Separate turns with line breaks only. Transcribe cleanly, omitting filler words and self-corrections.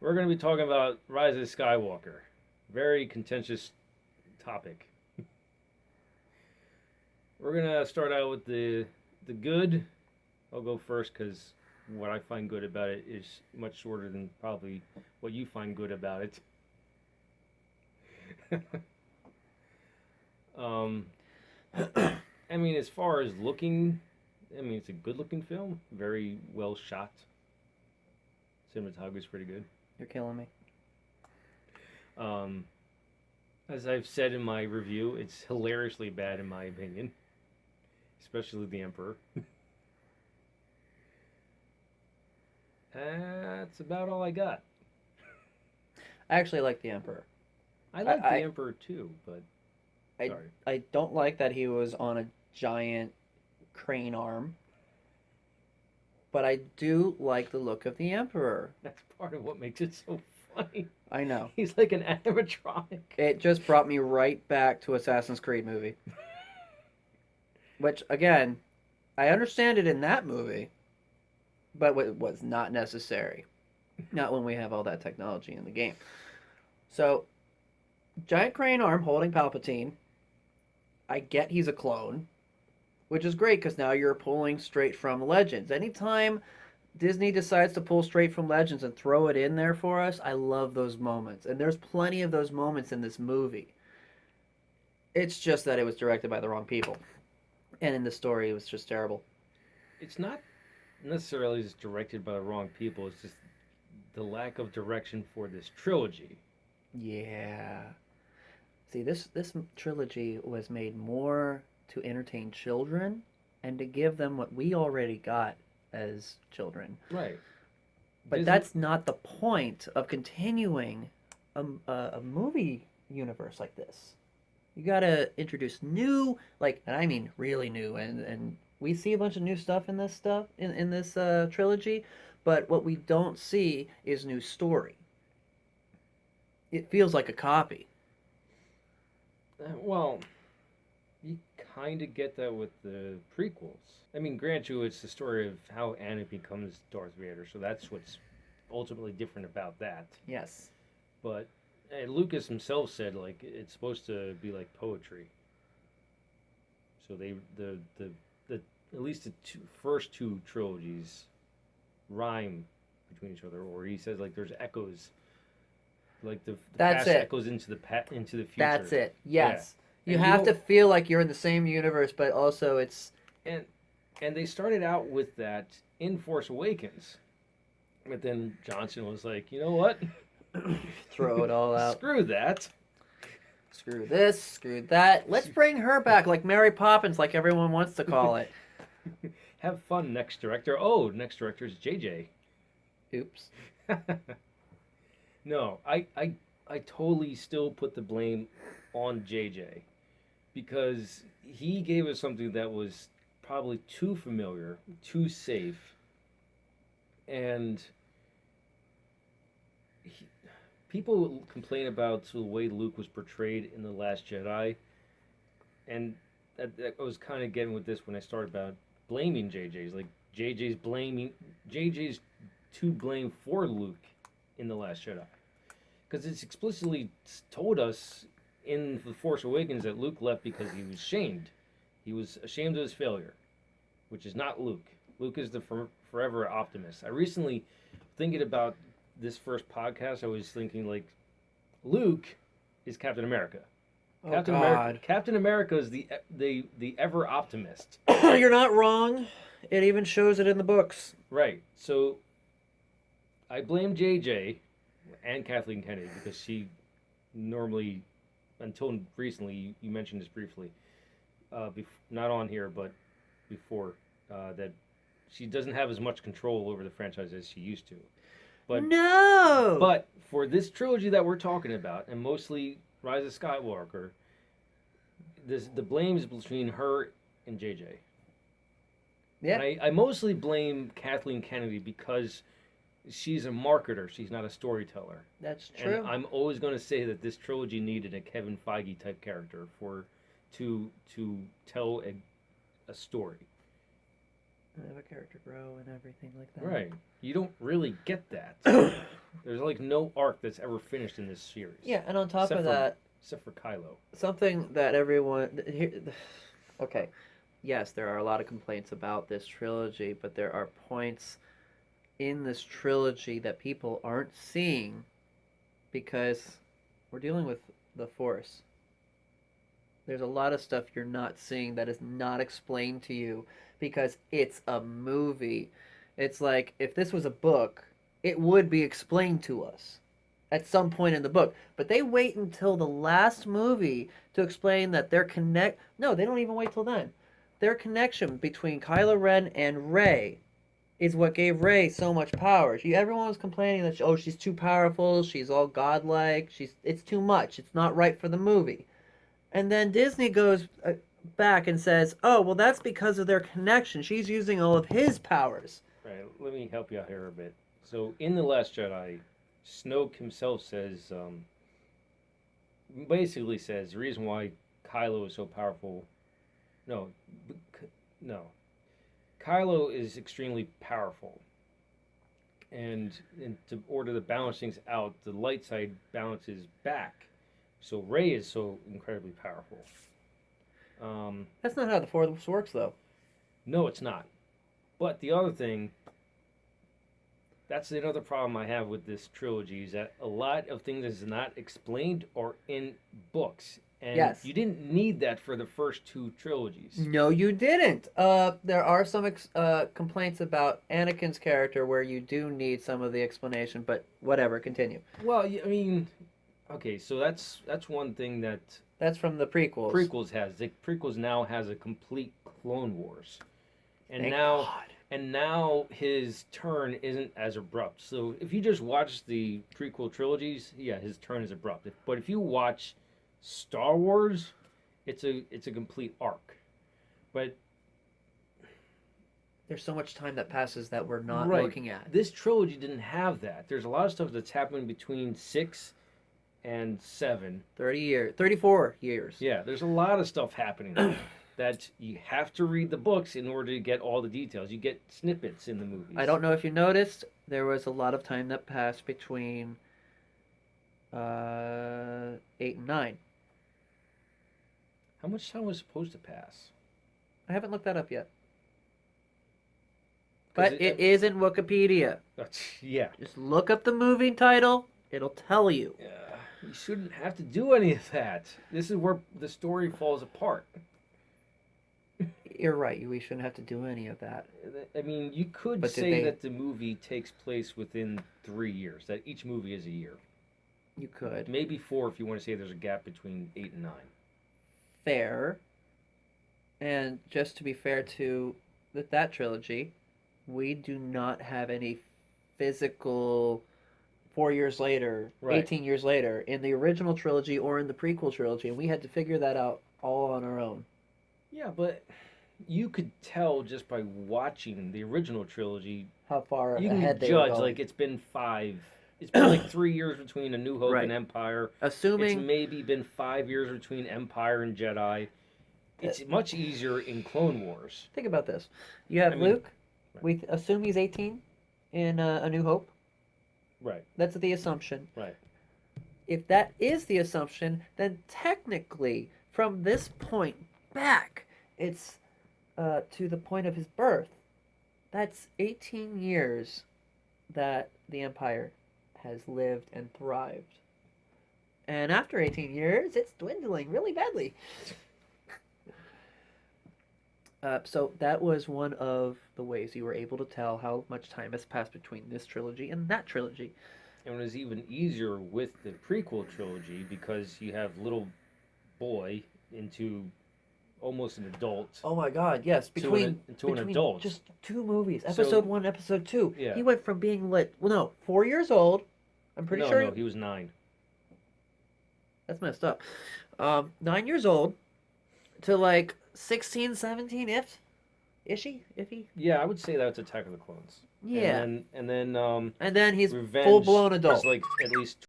We're going to be talking about Rise of Skywalker. Very contentious topic. We're going to start out with the good. I'll go first because what I find good about it is much shorter than probably what you find good about it. um, I mean, as far as looking, I mean, it's a good-looking film. Very well shot. Cinematography is pretty good.
You're killing me.
Um, as I've said in my review, it's hilariously bad in my opinion, especially the Emperor. That's about all I got.
I actually like the Emperor.
I
I
like the
I,
Emperor too, but
I,
sorry.
I don't like that he was on a giant crane arm, but I do like the look of the Emperor.
That's part of what makes it so funny.
I know.
He's like an animatronic.
It just brought me right back to Assassin's Creed movie. Which, again, I understand it in that movie, but it was not necessary. Not when we have all that technology in the game. So, giant crane arm holding Palpatine. I get he's a clone, which is great because now you're pulling straight from Legends. Anytime Disney decides to pull straight from Legends and throw it in there for us, I love those moments. And there's plenty of those moments in this movie. It's just that it was directed by the wrong people. And in the story, it was just terrible.
It's not necessarily just directed by the wrong people. It's just the lack of direction for this trilogy.
Yeah. See, this trilogy was made more to entertain children and to give them what we already got as children.
Right.
But
Disney,
that's not the point of continuing a movie universe like this. You gotta introduce new, like, and I mean really new, and we see a bunch of new stuff in this trilogy, but what we don't see is new story. It feels like a copy.
well, you kind of get that with the prequels. I mean, grant you, it's the story of how Anakin becomes Darth Vader, so that's what's ultimately different about that.
Yes.
But Lucas himself said like it's supposed to be like poetry. So the at least first two trilogies rhyme between each other, or he says like there's echoes, like the
That's
past
it.
echoes into the future.
That's it. Yes.
Yeah.
You
And
have to feel like you're in the same universe, but also it's
and and they started out with that in Force Awakens, but then Johnson was like, you know what?
throw it all out.
Screw that.
Screw this, screw that. Let's bring her back like Mary Poppins, like everyone wants to call it.
Have fun, next director. Oh, next director is JJ.
Oops.
No, I totally still put the blame on JJ because he gave us something that was probably too familiar, too safe, and he, people complain about the way Luke was portrayed in The Last Jedi, and that was kind of getting with this when I started about blaming JJ's like JJ's to blame for Luke in The Last Jedi because it's explicitly told us in The Force Awakens that Luke left because he was shamed. He was ashamed of his failure, which is not Luke. Luke is the forever optimist. I recently, thinking about this first podcast, I was thinking like, Luke is Captain America.
Oh God.
Captain America is the ever optimist.
You're not wrong. It even shows it in the books.
Right. So I blame JJ and Kathleen Kennedy because she normally, until recently, you mentioned this briefly, not on here, but before, that she doesn't have as much control over the franchise as she used to. But
no.
but for this trilogy that we're talking about, and mostly Rise of Skywalker, the blame is between her and JJ.
Yeah.
And I mostly blame Kathleen Kennedy because she's a marketer. She's not a storyteller.
That's true.
And I'm always going to say that this trilogy needed a Kevin Feige type character to tell a story.
and have a character grow and everything like that.
Right. You don't really get that. There's like no arc that's ever finished in this series.
Yeah, and on top
Except
of
for-
that,
Except for Kylo.
something that everyone here, okay, yes, there are a lot of complaints about this trilogy, but there are points in this trilogy that people aren't seeing because we're dealing with the Force. There's a lot of stuff you're not seeing that is not explained to you because it's a movie. It's like if this was a book, it would be explained to us at some point in the book. But they wait until the last movie to explain that their connect. No, they don't even wait till then. Their connection between Kylo Ren and Rey is what gave Rey so much power. Everyone was complaining that she's too powerful, she's all godlike, it's too much, it's not right for the movie. And then Disney goes back and says, "Oh, well, that's because of their connection. She's using all of his powers."
Right. Let me help you out here a bit. So in The Last Jedi, Snoke himself says, basically says the reason why Kylo is so powerful. No. Kylo is extremely powerful. And to order to balance things out, the light side balances back. So Rey is so incredibly powerful.
That's not how the Force works, though.
No, it's not. But the other thing, that's another problem I have with this trilogy, is that a lot of things is not explained or in books. And
Yes.
you didn't need that for the first two trilogies.
No, you didn't. There are some complaints about Anakin's character where you do need some of the explanation, but whatever, continue.
Well, I mean, okay, so that's one thing that
That's from the prequels.
prequels has. The prequels now has a complete Clone Wars, and
Thank
now
God.
and now his turn isn't as abrupt. So if you just watch the prequel trilogies, yeah, his turn is abrupt. But if you watch Star Wars, it's a complete arc. But
There's so much time that passes that we're not
Right.
looking at.
this trilogy didn't have that. There's a lot of stuff that's happening between 6 and 7.
34 years.
Yeah, there's a lot of stuff happening there that you have to read the books in order to get all the details. You get snippets in the movies.
I don't know if you noticed, there was a lot of time that passed between 8 and 9.
How much time was supposed to pass?
I haven't looked that up yet.
'Cause
But it is in Wikipedia.
Yeah.
Just look up the movie title, it'll tell you.
Yeah. You shouldn't have to do any of that. This is where the story falls apart.
You're right, we shouldn't have to do any of that.
I mean, you could
But did
say
they-
that the movie takes place within 3 years, that each movie is a year.
You could.
Maybe 4 if you want to say there's a gap between 8 and 9.
Fair. And just to be fair to that trilogy, we do not have any physical 4 years later,
Right.
18 years later, in the original trilogy or in the prequel trilogy, and we had to figure that out all on our own.
Yeah, but you could tell just by watching the original trilogy.
How far
You
ahead
can
they were
judge
going.
like it's been 5. It's been like 3 years between A New Hope
Right.
and Empire.
Assuming
It's maybe been 5 years between Empire and Jedi. It's much easier in Clone Wars.
think about this. You have
I mean,
Luke.
right.
We assume he's 18 in A New Hope.
Right.
That's the assumption.
Right.
If that is the assumption, then technically, from this point back, it's to the point of his birth. That's 18 years that the Empire has lived and thrived. And after 18 years, it's dwindling really badly. So that was one of the ways you were able to tell how much time has passed between this trilogy and that trilogy.
And it was even easier with the prequel trilogy because you have little boy into almost an adult.
Oh my God! Yes,
To
between
an adult.
just 2 movies,
So-
episode 1, episode 2.
Yeah.
He went from being 4 years old. I'm pretty sure
No, he was 9.
that's messed up. 9 years old to like 16, 17, iffy.
Yeah, I would say that's Attack of the Clones.
Yeah,
And then
and then he's
Revenge
full blown adult.
was like at least